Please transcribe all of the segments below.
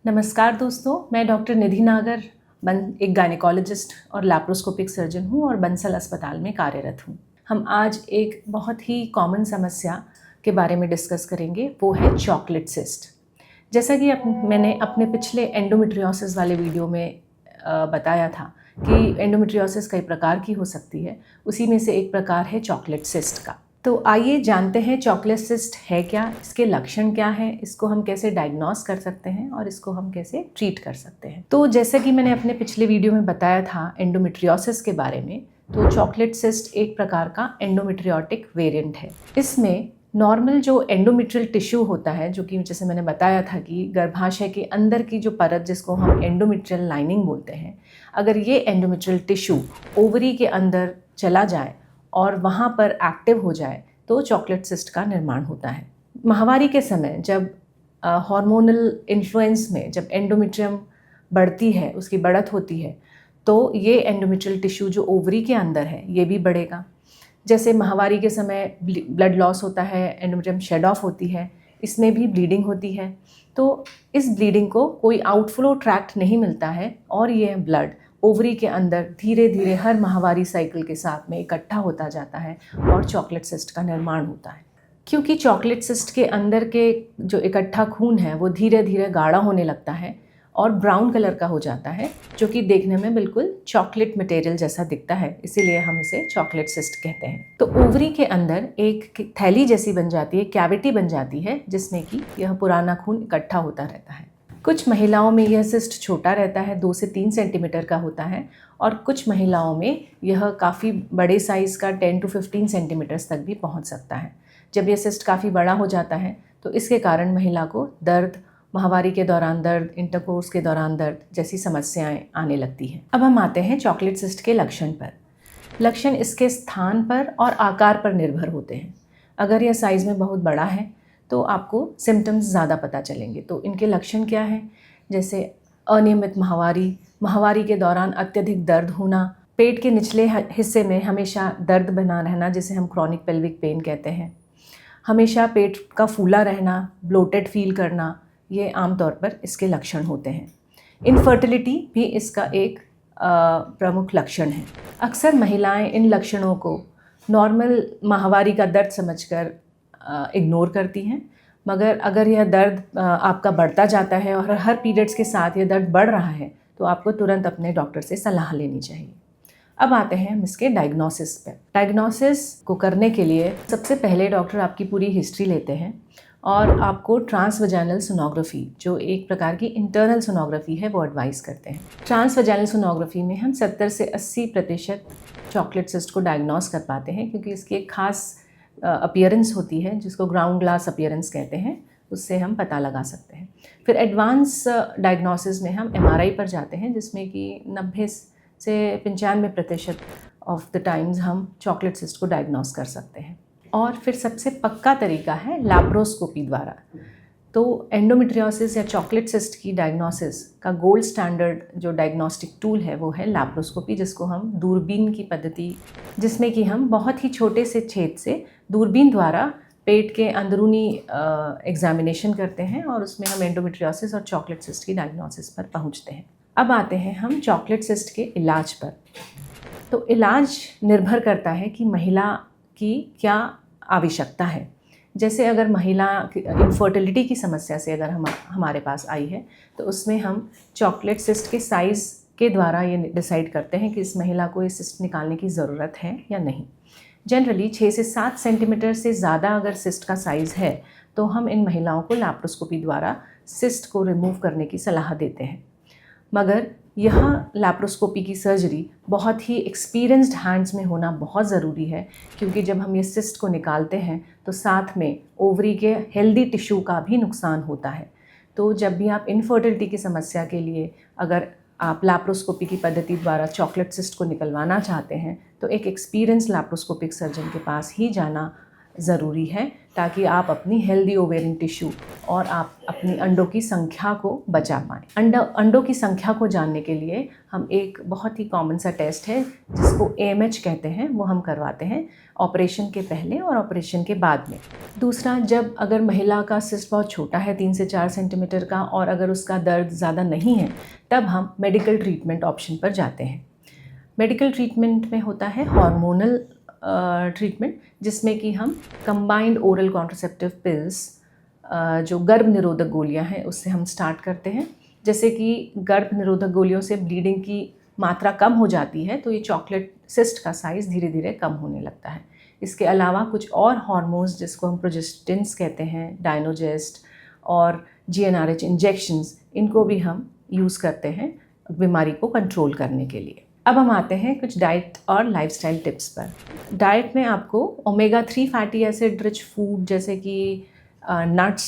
नमस्कार दोस्तों, मैं डॉक्टर निधि नागर एक गायनेकोलॉजिस्ट और लैप्रोस्कोपिक सर्जन हूँ और बंसल अस्पताल में कार्यरत हूँ। हम आज एक बहुत ही कॉमन समस्या के बारे में डिस्कस करेंगे, वो है चॉकलेट सिस्ट। जैसा कि मैंने अपने पिछले एंडोमेट्रियोसिस वाले वीडियो में बताया था कि एंडोमेट्रियोसिस कई प्रकार की हो सकती है, उसी में से एक प्रकार है चॉकलेट सिस्ट का। तो आइए जानते हैं चॉकलेट सिस्ट है क्या, इसके लक्षण क्या हैं, इसको हम कैसे डायग्नोस कर सकते हैं और इसको हम कैसे ट्रीट कर सकते हैं। तो जैसा कि मैंने अपने पिछले वीडियो में बताया था एंडोमेट्रियोसिस के बारे में, तो चॉकलेट सिस्ट एक प्रकार का एंडोमेट्रियोटिक वेरिएंट है। इसमें नॉर्मल जो एंडोमेट्रियल टिश्यू होता है, जो कि जैसे मैंने बताया था कि गर्भाशय के अंदर की जो परत जिसको हम एंडोमेट्रियल लाइनिंग बोलते हैं, अगर ये एंडोमेट्रियल टिश्यू ओवरी के अंदर चला जाए और वहाँ पर एक्टिव हो जाए तो चॉकलेट सिस्ट का निर्माण होता है। माहवारी के समय जब हार्मोनल इन्फ्लुएंस में जब एंडोमेट्रियम बढ़ती है, उसकी बढ़त होती है, तो ये एंडोमेट्रियल टिश्यू जो ओवरी के अंदर है ये भी बढ़ेगा। जैसे माहवारी के समय ब्लड लॉस होता है, एंडोमेट्रियम शेड ऑफ होती है, इसमें भी ब्लीडिंग होती है। तो इस ब्लीडिंग को कोई आउटफ्लो ट्रैक्ट नहीं मिलता है और ये ब्लड ओवरी के अंदर धीरे धीरे हर माहवारी साइकिल के साथ में इकट्ठा होता जाता है और चॉकलेट सिस्ट का निर्माण होता है। क्योंकि चॉकलेट सिस्ट के अंदर के जो इकट्ठा खून है वो धीरे धीरे गाढ़ा होने लगता है और ब्राउन कलर का हो जाता है, जो कि देखने में बिल्कुल चॉकलेट मटेरियल जैसा दिखता है, इसीलिए हम इसे चॉकलेट सिस्ट कहते हैं। तो ओवरी के अंदर एक थैली जैसी बन जाती है, कैविटी बन जाती है, जिसमें कि यह पुराना खून इकट्ठा होता रहता है। कुछ महिलाओं में यह सिस्ट छोटा रहता है, 2 से 3 सेंटीमीटर का होता है, और कुछ महिलाओं में यह काफ़ी बड़े साइज़ का 10 to 15 सेंटीमीटर्स तक भी पहुंच सकता है। जब यह सिस्ट काफ़ी बड़ा हो जाता है तो इसके कारण महिला को दर्द, माहवारी के दौरान दर्द, इंटरकोर्स के दौरान दर्द जैसी समस्याएं आने लगती हैं। अब हम आते हैं चॉकलेट सिस्ट के लक्षण पर। लक्षण इसके स्थान पर और आकार पर निर्भर होते हैं। अगर यह साइज़ में बहुत बड़ा है तो आपको सिम्टम्स ज़्यादा पता चलेंगे। तो इनके लक्षण क्या हैं? जैसे अनियमित माहवारी, माहवारी के दौरान अत्यधिक दर्द होना, पेट के निचले हिस्से में हमेशा दर्द बना रहना, जिसे हम क्रॉनिक पेल्विक पेन कहते हैं, हमेशा पेट का फूला रहना, ब्लोटेड फील करना, ये आमतौर पर इसके लक्षण होते हैं। इनफर्टिलिटी भी इसका एक प्रमुख लक्षण है। अक्सर महिलाएं इन लक्षणों को नॉर्मल माहवारी का दर्द समझकर इग्नोर करती हैं, मगर अगर यह दर्द आपका बढ़ता जाता है और हर पीरियड्स के साथ यह दर्द बढ़ रहा है तो आपको तुरंत अपने डॉक्टर से सलाह लेनी चाहिए। अब आते हैं हम इसके डायग्नोसिस पर। डायग्नोसिस को करने के लिए सबसे पहले डॉक्टर आपकी पूरी हिस्ट्री लेते हैं और आपको ट्रांसवजाइनल सोनोग्राफी, जो एक प्रकार की इंटरनल सोनोग्राफी है, वो एडवाइस करते हैं। ट्रांसवजाइनल सोनोग्राफी में हम 70 से 80% चॉकलेट सिस्ट को डायग्नोस कर पाते हैं, क्योंकि इसकी एक खास अपीयरेंस होती है जिसको ग्राउंड ग्लास अपीयरेंस कहते हैं, उससे हम पता लगा सकते हैं। फिर एडवांस डायग्नोसिस में हम MRI पर जाते हैं, जिसमें कि 90 से 95% ऑफ द टाइम्स हम चॉकलेट सिस्ट को डायग्नोस कर सकते हैं। और फिर सबसे पक्का तरीका है लैप्रोस्कोपी द्वारा। तो एंडोमेट्रियोसिस या चॉकलेट सिस्ट की डायग्नोसिस का गोल्ड स्टैंडर्ड जो डायग्नोस्टिक टूल है वो है लैप्रोस्कोपी, जिसको हम दूरबीन की पद्धति, जिसमें कि हम बहुत ही छोटे से छेद से दूरबीन द्वारा पेट के अंदरूनी एग्जामिनेशन करते हैं और उसमें हम एंडोमेट्रियोसिस और चॉकलेट सिस्ट की डायग्नोसिस पर पहुंचते हैं। अब आते हैं हम चॉकलेट सिस्ट के इलाज पर। तो इलाज निर्भर करता है कि महिला की क्या आवश्यकता है। जैसे अगर महिला इनफर्टिलिटी की समस्या से अगर हमारे पास आई है तो उसमें हम चॉकलेट सिस्ट के साइज़ के द्वारा ये डिसाइड करते हैं कि इस महिला को ये सिस्ट निकालने की ज़रूरत है या नहीं। जनरली 6 से 7 सेंटीमीटर से ज़्यादा अगर सिस्ट का साइज़ है तो हम इन महिलाओं को लैप्रोस्कोपी द्वारा सिस्ट को रिमूव करने की सलाह देते हैं। मगर यह लैप्रोस्कोपी की सर्जरी बहुत ही एक्सपीरियंस्ड हैंड्स में होना बहुत ज़रूरी है, क्योंकि जब हम ये सिस्ट को निकालते हैं तो साथ में ओवरी के हेल्दी टिश्यू का भी नुकसान होता है। तो जब भी आप इनफर्टिलिटी की समस्या के लिए अगर आप लैप्रोस्कोपी की पद्धति द्वारा चॉकलेट सिस्ट को निकलवाना चाहते हैं तो एक एक्सपीरियंस लैप्रोस्कोपिक सर्जन के पास ही जाना ज़रूरी है ताकि आप अपनी हेल्दी ओवेरियन टिश्यू और आप अपनी अंडों की संख्या को बचा पाएँ। अंडों की संख्या को जानने के लिए हम एक बहुत ही कॉमन सा टेस्ट है जिसको AMH कहते हैं, वो हम करवाते हैं ऑपरेशन के पहले और ऑपरेशन के बाद में। दूसरा, जब अगर महिला का सिस्ट बहुत छोटा है 3 से 4 सेंटीमीटर का और अगर उसका दर्द ज़्यादा नहीं है, तब हम मेडिकल ट्रीटमेंट ऑप्शन पर जाते हैं। मेडिकल ट्रीटमेंट में होता है हार्मोनल ट्रीटमेंट, जिसमें कि हम कंबाइंड ओरल कॉन्ट्रासेप्टिव पिल्स जो गर्भ निरोधक गोलियां हैं उससे हम स्टार्ट करते हैं। जैसे कि गर्भ निरोधक गोलियों से ब्लीडिंग की मात्रा कम हो जाती है तो ये चॉकलेट सिस्ट का साइज़ धीरे धीरे कम होने लगता है। इसके अलावा कुछ और हार्मोन्स जिसको हम प्रोजेस्टिन्स कहते हैं, डायनोजेस्ट और GnRH इंजेक्शंस, इनको भी हम यूज़ करते हैं बीमारी को कंट्रोल करने के लिए। अब हम आते हैं कुछ डाइट और लाइफस्टाइल टिप्स पर। डाइट में आपको omega 3 fatty acid rich food जैसे कि नट्स,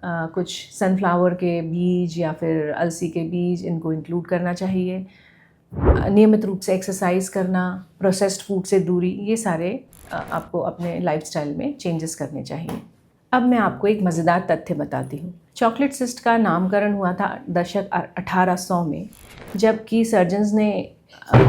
कुछ सनफ्लावर के बीज या फिर अलसी के बीज, इनको इंक्लूड करना चाहिए। नियमित रूप से एक्सरसाइज करना, प्रोसेस्ड फूड से दूरी, ये सारे आपको अपने लाइफस्टाइल में चेंजेस करने चाहिए। अब मैं आपको एक मज़ेदार तथ्य बताती हूँ। चॉकलेट सिस्ट का नामकरण हुआ था दशक 1800 में, जबकि सर्जन्स ने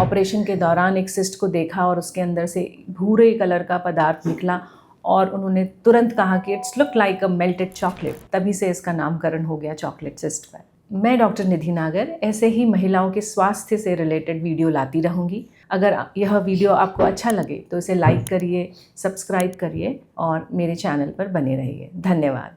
ऑपरेशन के दौरान एक सिस्ट को देखा और उसके अंदर से भूरे कलर का पदार्थ निकला और उन्होंने तुरंत कहा कि it's look like a melted chocolate. तभी से इसका नामकरण हो गया चॉकलेट सिस्ट पर। मैं डॉक्टर निधि नागर ऐसे ही महिलाओं के स्वास्थ्य से रिलेटेड वीडियो लाती रहूँगी। अगर यह वीडियो आपको अच्छा लगे तो इसे लाइक करिए, सब्सक्राइब करिए और मेरे चैनल पर बने रहिए। धन्यवाद।